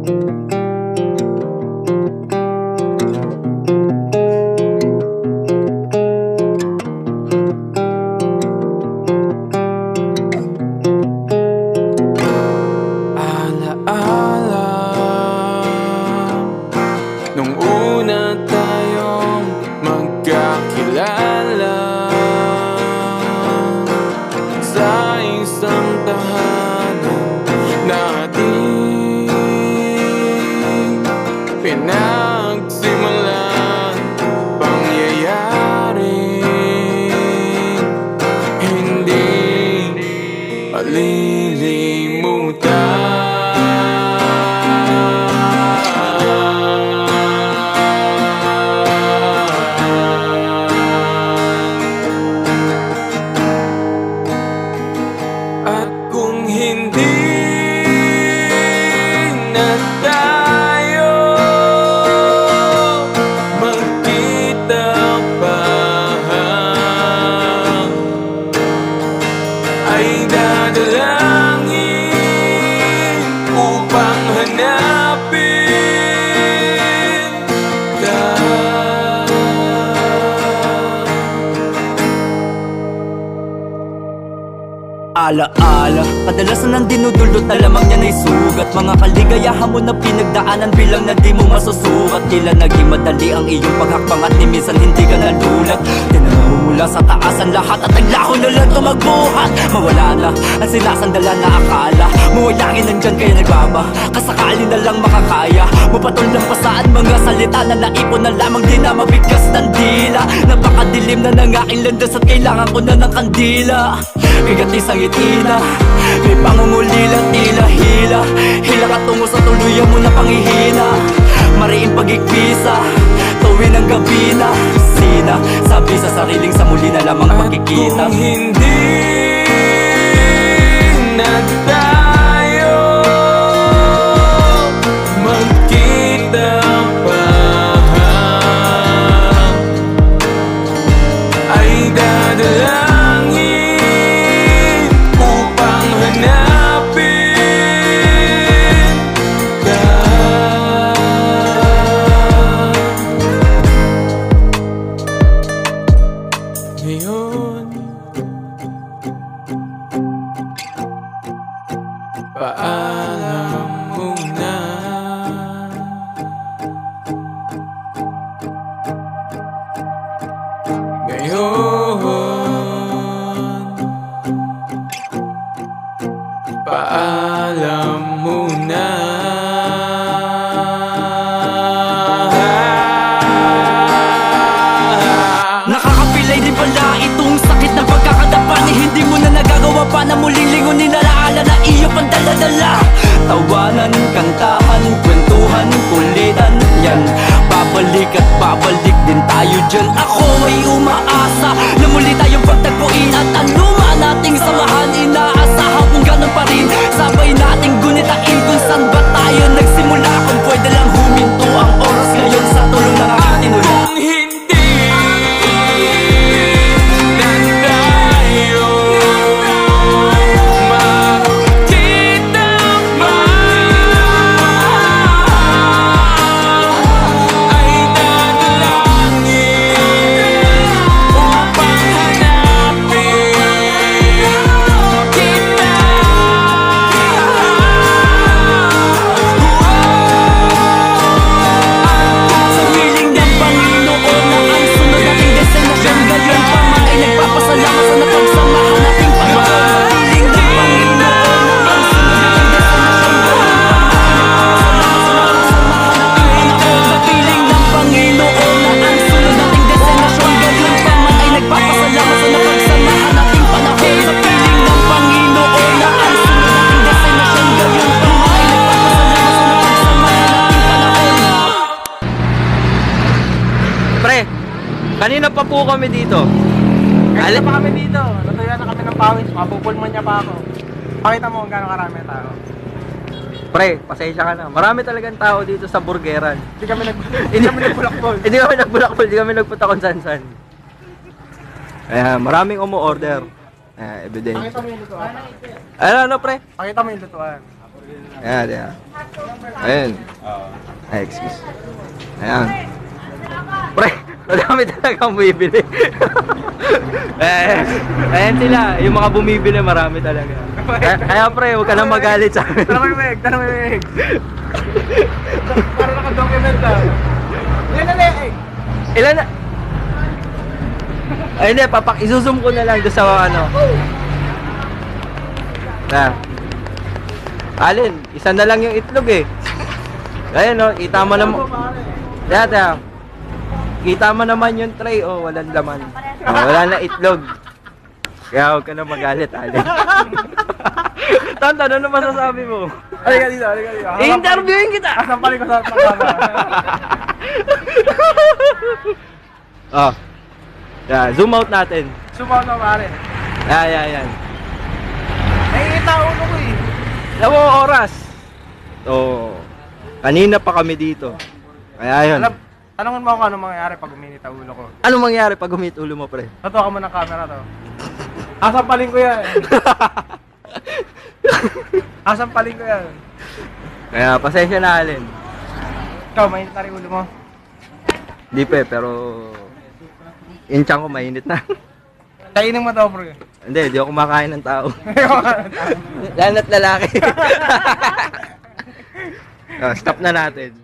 Alaala nung una tayong magkakilala sa isang tahanan nating pinagsimulan, pangyayaring hindi malilimutan. At kung hindi na tayo magkita pa, ay dadalangin upang hanapin ka. Alaala, kadalasan ang dinudulot na lamang niya na'y sugat. Mga kaligayahan mo na pinagdaanan bilang na di mo masusukat. Tila naging madali ang iyong paghakbang at ni minsan hindi ka nalulat. Tinanong mo mula sa taasan lahat at naglaho na lang tumagbuhat. Mawala na ang sinasandalan na akala mo ay lagi nandyan kaya nagbaba. Kasakali na lang makakaya mo patulampasaan mga salita na naipon na lamang di na mabigkas ng dila. Napakadilim na ng aking landas at kailangan ko na ng kandila. Bigat isang itina, may pangungulila, tila hila. Hila ka tungo sa tuluyan mo na panghihina. Mariing pag-ikpisa, tuwin ang gabi na sina. Sabi sa sariling sa muli na lamang pagkikita. At kung hindi na tayo magkita pa, ay dadalangin upang hanapin ka. Ngayon, paalam muna. Ngayon, paalam muna. Nakakapilay din pala itong sakit ng pagkakadapa ni hindi mo na nagagawa pa na muling lingunin alaala na iyo pang daladala. Tawanan, kantahan, kwentuhan, kulitan, yan babalik at babalik din tayo dyan. Ako ay umaasa na muli tayong pagtagpuin at ang luma nating samahan. Inaasahan kung ganun pa rin, sabay nating gunitain kung saan ba tayo nagsimula. Kung pwede lang huminto ang oras ngayon sa tulong ng aking tinula. Kung hindi na tayo magkita pa, ay dadalangin upang hanapin kita. Sa piling ng Panginoon na ang sunod nating destinasyon, gayon pa man ay nagpapasalamat sa napagsamahan nating Panginoon. Sa piling ng Panginoon na ang sunod nating destinasyon, gayon pa man ay nagpapasalamat sa napagsamahan nating Panginoon. Sa piling ng Panginoon na ang sunod nating destinasyon, gayon pa man ay nagpapasalamat sa napagsamahan nating Panginoon. Pre, kanina pa po kami dito. Kaya pa kami dito, natuyan na kami ng pawis, mapupulman niya pa ako. Pakita mo kung gano'ng karami ang tao. Pre, pasensya ka na. Marami talagang tao dito sa burgeran. Hindi kami nagbulakbol. Hindi kami nagbulakbol, hindi kami nagpunta kung saan-saan. Ayan, maraming umu-order. Everyday. Pakita mo yung lutuan. Ano, pre? Pakita mo yung lutuan. Ayan, ayan. Ayun. Ay, excuse. Ayan. Pre, madami talagang bumibili. Ayan sila, yung mga bumibili marami talaga. Kaya pre, huwag ka na magalit sa amin. Tanong mo yung tanong mo yung para naka-document ka. Ilan na eh? Ilan na? Ay hindi, isusum ko na lang doon sa ano. Na. Alin, isa na lang yung itlog eh. Ayun no, kita mo naman. Dada. Kita mo naman yung tray, oh, walang laman. Oh, wala na itlog. Kaya huwag ka na magalit, Alin. Tanta, ano masasabi mo? Halika dito, halika dito. I-interviewin kita! Kasampalin ko sa camera. Oh. Yeah, zoom out natin. Sumaw na pare. Yan. Nakikita ang ulo ko eh. Alam mo, oras. Oh. Kanina pa kami dito. Kaya yun. Tanungin mo ako ano mangyayari pag uminit ang ulo ko. Anong mangyari pag gumit ulo mo, pre? Tatuwa ka mo ng camera to. Asampalin ko yan. Asampalin ko yan. Kaya pasensya na, Alin. Ikaw, mainit na rin ulo mo. Hindi pa pero yung tiyan ko mainit na. Kainin mo to, bro. Hindi, di ako kumakain ng tao. Lalo na't lalaki. Stop na natin.